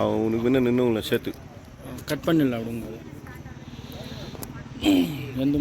அவனுக்கு முன்ன நின்றுங்கள சேர்த்து கட் பண்ணல அப்படிங்க எந்த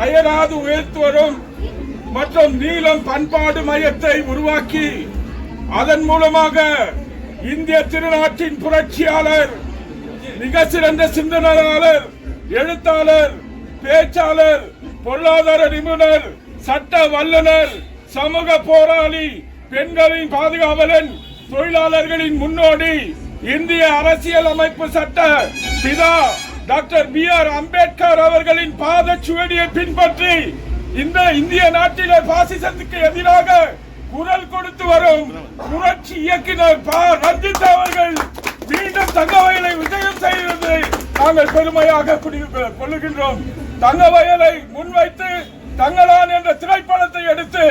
அயராது உயர்த்து வரும் மற்றும் நீலம் பண்பாடு மையத்தை உருவாக்கி அதன் மூலமாக இந்திய திருநாட்டின் புரட்சியாளர், மிக சிறந்த சிந்தனையாளர், எழுத்தாளர், பேச்சாளர், பொருளாதார நிபுணர், சட்ட வல்லுநர், சமூக போராளி, பெண்களின் பாதுகாவலன், தொழிலாளர்களின் முன்னோடி, இந்திய அரசியல் அமைப்பு சட்ட பிதா டாக்டர் B.R. அம்பேத்கர் அவர்களின் பாதச்சுவடியை பின்பற்றி இந்த இந்திய நாட்டிலே பாசிசத்துக்கு எதிராக குரல் கொடுத்து வரும் புரட்சி இயக்குனர் ரஞ்சித் அவர்கள் மீண்டும் தங்கவயலை விஜயம் செய்வதை நாங்கள் பெருமையாக கொள்ளுகின்றோம். தங்கவயலை முன்வைத்து தங்களான் என்ற திரைப்படத்தை எடுத்து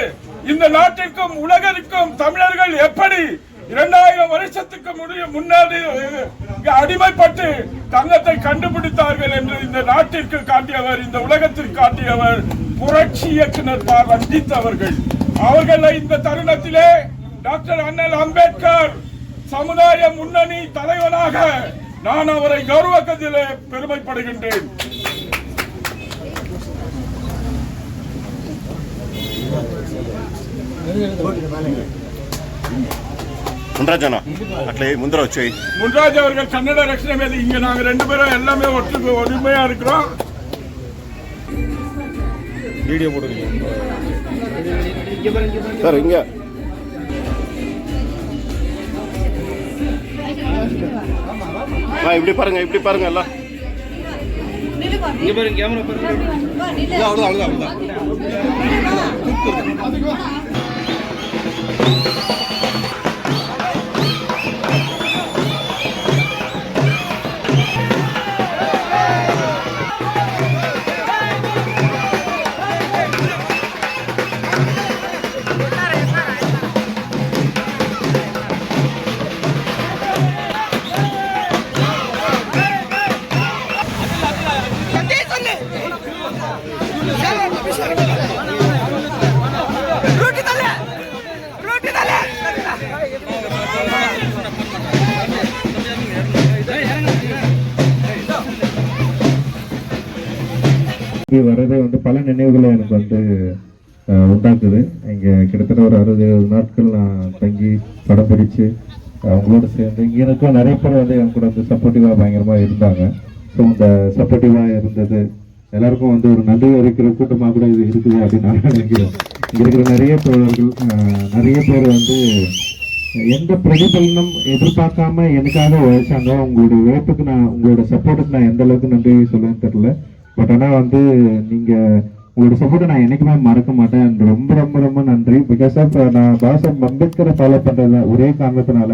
இந்த நாட்டிற்கும் உலகிற்கும் தமிழர்கள் எப்படி 2000 வருஷத்துக்கு முன்னாடி அடிமைப்பட்டு தங்கத்தை கண்டுபிடித்தார்கள் என்று இந்த நாட்டிற்கு காட்டியவர், இந்த உலகத்திற்கு காட்டியவர் புரட்சி இயக்குனர் ரஞ்சித் அவர்கள். அவர்களை இந்த தருணத்திலே டாக்டர் அண்ணல் அம்பேத்கர் சமுதாய முன்னணி தலைவனாக நான் அவரை கௌரவத்திலே பெருமைப்படுகின்றேன். முன்ராஜ் அவர்கள் கன்னட ரட்சணை வேதி. இங்க நாங்க 2 பேரும் எல்லாமே ஒற்றுமையா இருக்கிறோம். வீடியோ போடுங்க சார். இங்க இப்படி பாருங்க, இப்படி பாருங்க எல்லாம். இங்க பாருங்க, கேமரா பாருங்க. அவ்வளவுதான். வரதே பல நினைவுகளை எனக்கு உண்டாக்குது. இங்கே கிட்டத்தட்ட ஒரு 60-70 நாட்கள் நான் தங்கி படம் பிடிச்சு அவங்களோட சேர்ந்து இங்கே இருக்கும் நிறைய பேர் என் கூட சப்போர்ட்டிவாக பயங்கரமாக இருந்தாங்க. ஸோ இந்த சப்போர்ட்டிவாக இருந்தது எல்லாருக்கும் ஒரு நன்றி அறிக்கிற கூட்டமாக கூட இது இருக்குது அப்படின்னு நான் நினைக்கிறேன். இங்கே இருக்கிற நிறைய தோழர்கள், நிறைய பேர் எந்த பிரதிபலனும் எதிர்பார்க்காம எனக்காக உழைச்சாங்க. உங்களுடைய உழைப்புக்கு உங்களோட சப்போர்ட்டுக்கு நான் எந்த அளவுக்கு நன்றி சொல்லுன்னு தெரியல. பட் ஆனால் நீங்கள் உங்களோட சப்போர்ட்டை நான் என்றைக்குமே மறக்க மாட்டேன். ரொம்ப ரொம்ப ரொம்ப நன்றி. பிகாஸ் ஆஃப் நான் பாபாசாஹேப் அம்பேத்கரை ஃபாலோ பண்ணுறது ஒரே காரணத்தினால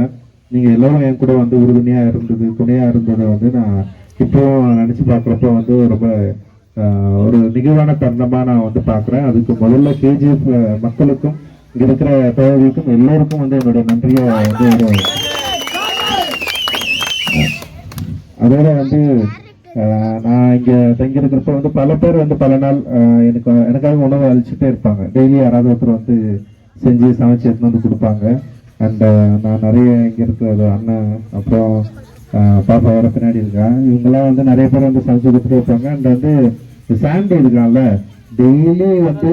நீங்கள் எல்லோரும் என் கூட உறுதுணையாக இருந்தது, துணையாக இருந்ததை நான் இப்போ நினச்சி பார்க்குறப்ப ரொம்ப ஒரு நிகழ்வான தருணமாக நான் பார்க்குறேன். அதுக்கு முதல்ல KGF மக்களுக்கும் இங்கே இருக்கிற தோழர்களுக்கும் எல்லோருக்கும் என்னுடைய நன்றியை அதோட நான் இங்கே தங்கியிருக்கிறப்ப பல பேர் பல நாள் எனக்காக உணவு அழிச்சுட்டே இருப்பாங்க. டெய்லி யாராவது ஒருத்தர் செஞ்சு சமைச்சு எடுத்துன்னு கொடுப்பாங்க. அண்ட் நான் நிறைய இங்கே இருக்கிற அண்ணன் அப்புறம் பாப்பா வர பின்னாடி இருக்கேன். இவங்கெல்லாம் வந்து நிறைய பேர் வந்து சமைச்சு கொடுத்துட்டு இருப்பாங்க. அண்ட் வந்து சாண்டி இருக்கான்ல, டெய்லி வந்து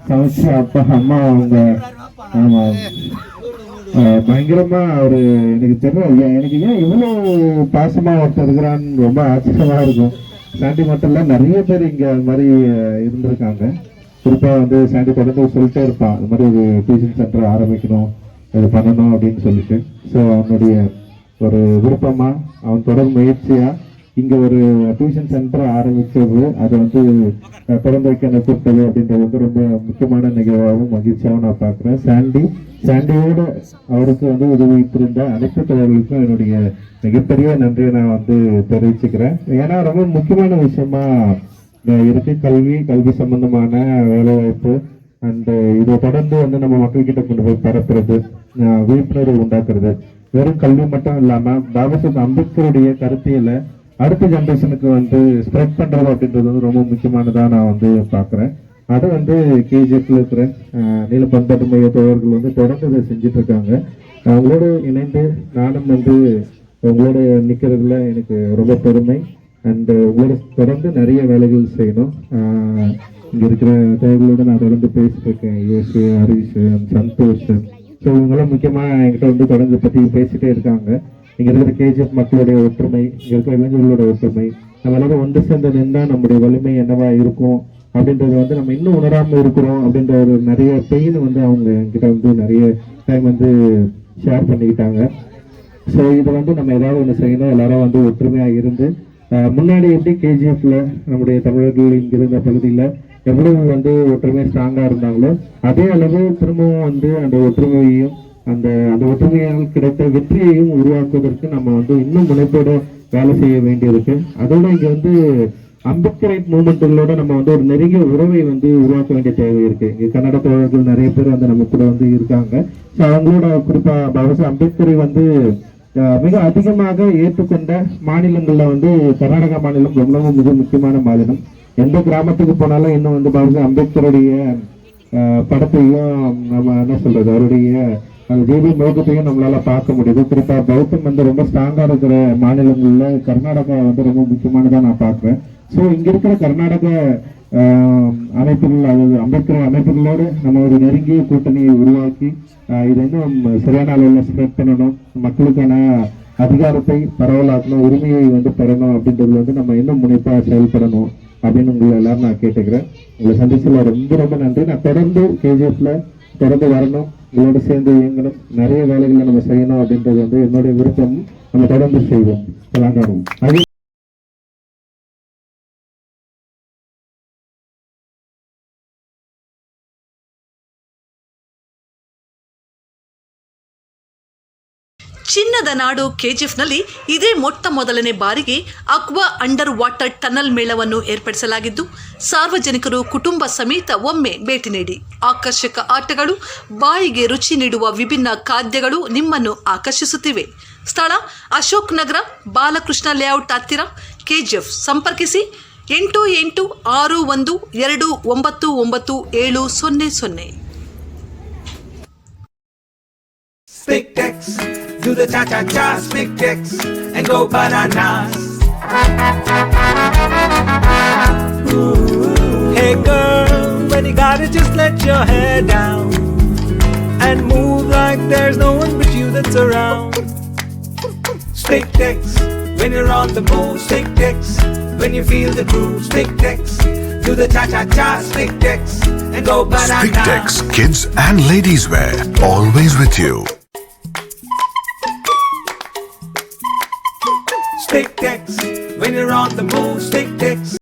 சமைச்சு அப்பா அம்மா அவங்க ஆமாம் பயங்கரமா அவரு எனக்கு தெரியல, எனக்கு ஏன் இவ்வளோ பாசமா ஒருத்தர் இருக்கிறான்னு ரொம்ப ஆச்சரியமா இருக்கும். சாண்டி மட்டும் இல்லை, நிறைய பேர் இங்க அது மாதிரி இருந்திருக்காங்க. குறிப்பா வந்து சாண்டி தொடர்ந்து சொல்லிட்டே இருப்பான், அது மாதிரி ஒரு டியூஷன் சென்டர் ஆரம்பிக்கணும், இது பண்ணணும் அப்படின்னு சொல்லிட்டு. ஸோ அவனுடைய ஒரு விருப்பமா அவன் தொடர் முயற்சியா இங்க ஒரு டியூஷன் சென்டர் ஆரம்பிச்சது, அதை வந்து தொடர்ந்து வைக்க கூப்பிட்டது அப்படின்றது வந்து ரொம்ப முக்கியமான நிகழ்வாகவும் மகிழ்ச்சியாகவும் நான் பார்க்குறேன். சாண்டியோட அவருக்கு வந்து உதவித்திருந்த அனைத்து தலைவர்களுக்கும் என்னுடைய மிகப்பெரிய நன்றியை நான் வந்து தெரிவிச்சுக்கிறேன். ஏன்னா ரொம்ப முக்கியமான விஷயமா இருக்கு கல்வி சம்பந்தமான வேலை வாய்ப்பு. அண்ட் இதை தொடர்ந்து வந்து நம்ம மக்கள்கிட்ட கொண்டு போய் பரப்புறது, விழிப்புணர்வு உண்டாக்குறது. வெறும் கல்வி மட்டும் இல்லாம பாபா சாஹேப் அம்பேத்கருடைய கருத்தியலை அடுத்த ஜென்ரேஷனுக்கு வந்து ஸ்ப்ரெட் பண்றது அப்படின்றது வந்து ரொம்ப முக்கியமானதா நான் வந்து பாக்குறேன். அதை வந்து கேஜிஎஃப்ல இருக்கிற நீல பண்பாட்டு மைய தோழர்கள் வந்து தொடர்ந்து அதை செஞ்சுட்டு இருக்காங்க. அவங்களோட இணைந்து நானும் வந்து உங்களோட நிக்கிறதுல எனக்கு ரொம்ப பெருமை. அண்ட் உங்களோட தொடர்ந்து நிறைய வேலைகள் செய்யணும். இங்க இருக்கிற தோழர்களோட நான் தொடர்ந்து பேசிட்டு இருக்கேன், யோசு, ஹரிஷ், சந்தோஷ். ஸோ இவங்களாம் முக்கியமா என்கிட்ட வந்து தொடர்ந்து பத்தி பேசிட்டே இருக்காங்க. இங்க இருக்கிற கேஜிஎஃப் மக்களுடைய ஒற்றுமை, இங்க இருக்கிற இளைஞர்களோட ஒற்றுமை, நம்ம எல்லாரும் ஒன்று சேர்ந்து நின்றா நம்முடைய வலிமை என்னவா இருக்கும் அப்படின்றத வந்து நம்ம இன்னும் உணராம இருக்கிறோம் அப்படின்ற ஒரு நிறைய பெயின் வந்து அவங்க என்கிட்ட வந்து நிறைய டைம் வந்து ஷேர் பண்ணிக்கிட்டாங்க. ஸோ இதை வந்து நம்ம ஏதாவது ஒன்று செய்யணும், எல்லாரும் வந்து ஒற்றுமையா இருந்து முன்னாடி எப்படி கேஜிஎஃப்ல நம்முடைய தமிழர்கள் இங்க இருந்த பகுதியில் எவ்வளவு வந்து ஒற்றுமையா ஸ்ட்ராங்கா இருந்தாங்களோ அதே அளவு திரும்பவும் வந்து அந்த ஒற்றுமையையும் அந்த ஒற்றுமையால் கிடைத்த வெற்றியையும் உருவாக்குவதற்கு நம்ம வந்து இன்னும் முனைப்போட வேலை செய்ய வேண்டியிருக்கு. அதோட இங்க வந்து அம்பேத்கரைட் மூவ்மெண்ட்களோட நம்ம வந்து ஒரு நெருங்கிய உறவை வந்து உருவாக்க வேண்டிய தேவை இருக்கு. இங்க கன்னட தோழர்கள் நிறைய பேர் வந்து நம்ம கூட வந்து இருக்காங்க. ஸோ அவங்களோட குறிப்பா பாபா சாஹேப் அம்பேத்கரை வந்து மிக அதிகமாக ஏற்றுக்கொண்ட மாநிலங்கள்ல வந்து கர்நாடகா மாநிலம் ரொம்ப மிக முக்கியமான மாநிலம். எந்த கிராமத்துக்கு போனாலும் இன்னும் வந்து பாபா சாஹேப் அம்பேத்கருடைய படத்தையும் நம்ம என்ன சொல்றது அவருடைய அந்த ஜேபி முழக்கத்தையும் நம்மளால பார்க்க முடியுது. குறிப்பா பௌத்தம் வந்து ரொம்ப ஸ்ட்ராங்கா இருக்கிற மாநிலங்கள்ல கர்நாடகா வந்து ரொம்ப முக்கியமானதா நான் பார்க்கிறேன். ஸோ இங்க இருக்கிற கர்நாடக அமைப்புகள், அதாவது அம்பேத்கர் அமைப்புகளோடு நம்ம ஒரு நெருங்கிய கூட்டணியை உருவாக்கி இதை இன்னும் சரியான அளவில் ஸ்ப்ரெட் பண்ணணும், மக்களுக்கான அதிகாரத்தை பரவலாக்கணும், உரிமையை வந்து பெறணும் அப்படின்றது வந்து நம்ம இன்னும் முனைப்பா செயல்படணும் அப்படின்னு உங்களை எல்லாரும் நான் கேட்டுக்கிறேன். உங்களை சந்திச்சதுல ரொம்ப ரொம்ப நன்றி. நான் தொடர்ந்து கேஜிஎஃப்ல தொடர்ந்து வரணும், உங்களோட சேர்ந்து இயங்கணும், நிறைய வேலைகளை நம்ம செய்யணும் அப்படின்றது வந்து என்னுடைய விருப்பம். நம்ம தொடர்ந்து செய்வோம். ಚಿನ್ನದ ನಾಡು ಕೆಜಿಎಫ್ನಲ್ಲಿ ಇದೇ ಮೊಟ್ಟ ಮೊದಲನೇ ಬಾರಿಗೆ ಅಕ್ವಾ ಅಂಡರ್ ವಾಟರ್ ಟನಲ್ ಮೇಳವನ್ನು ಏರ್ಪಡಿಸಲಾಗಿದ್ದು ಸಾರ್ವಜನಿಕರು ಕುಟುಂಬ ಸಮೇತ ಒಮ್ಮೆ ಭೇಟಿ ನೀಡಿ. ಆಕರ್ಷಕ ಆಟಗಳು, ಬಾಯಿಗೆ ರುಚಿ ನೀಡುವ ವಿಭಿನ್ನ ಖಾದ್ಯಗಳು ನಿಮ್ಮನ್ನು ಆಕರ್ಷಿಸುತ್ತಿವೆ. ಸ್ಥಳ ಅಶೋಕ್ ನಗರ, ಬಾಲಕೃಷ್ಣ ಲೇಔಟ್ ಹತ್ತಿರ, ಕೆಜಿಎಫ್. ಸಂಪರ್ಕಿಸಿ 8861299700. Stick Tex, do the cha-cha-cha, Stick Tex, and go bananas. Ooh. Hey girl, when you got it, just let your hair down and move like there's no one but you that's around. Stick Tex, when you're on the move, Stick Tex, when you feel the groove, Stick Tex, do the cha-cha-cha, Stick Tex, and go bananas. Stick Tex, kids and ladies wear, always with you. Stick Tex, when you're on the move, Stick Tex,